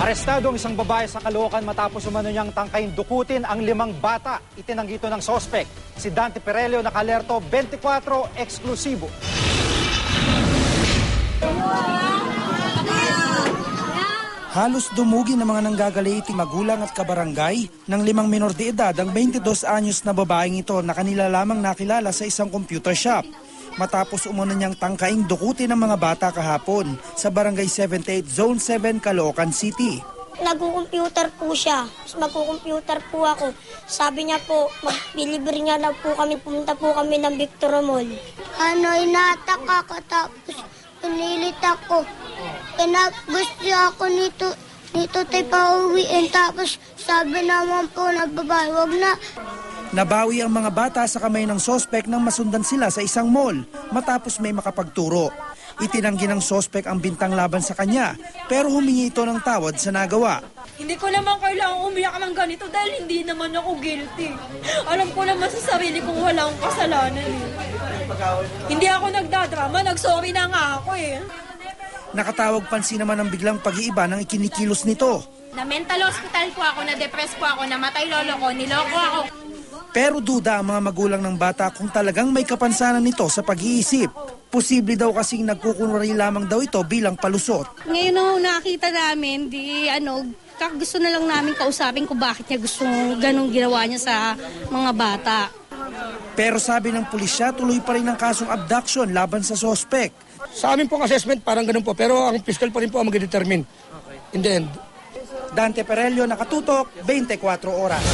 Arestado ang isang babae sa Caloocan matapos umano niyang tangkain dukutin ang 5 bata. Itinanggi ito ng sospek. Si Dante Perelio nakalerto 24 eksklusibo. Halos dumugi ng mga nanggagaliting magulang at kabarangay ng 5 minor de edad ang 22 anyos na babaeng ito na kanila lamang nakilala sa isang computer shop. Matapos umano niyang tangkaing dukutin ng mga bata kahapon sa Barangay 78 Zone 7, Caloocan City. Nag-computer po siya. Mag-computer po ako. Sabi niya po, mag-delivery niya na po kami. Pumunta po kami ng Victoria Mall. Inatak ako tapos pinilit ako. Gusto ako nito tayo pauwiin. Tapos sabi naman po na babae, wag na. Nabawi ang mga bata sa kamay ng sospek nang masundan sila sa isang mall matapos may makapagturo. Itinanggi ng sospek ang bintang laban sa kanya pero humingi ito ng tawad sa nagawa. Hindi ko naman kailangang umiyak ng ganito dahil hindi naman ako guilty. Alam ko naman sa sarili kong wala akong kasalanan. Hindi ako nagdadrama, nagsorry na nga ako eh. Nakatawag pansin naman ang biglang pag-iiba ng ikinikilos nito. Na mental hospital po ako, na-depress po ako, namatay lolo ko, niloko ako. Pero duda ang mga magulang ng bata kung talagang may kapansanan nito sa pag-iisip. Posible daw kasing nagkukunwari lamang daw ito bilang palusot. Ngayon nung nakita namin, gusto na lang namin kausapin kung bakit niya gusto ganong ginawa niya sa mga bata. Pero sabi ng pulisya, tuloy pa rin ang kasong abduction laban sa sospek. Sa amin pong assessment, parang ganun po. Pero ang fiscal pa rin po ang mag-determine in the end. Dante Perelio, nakatutok, 24 oras.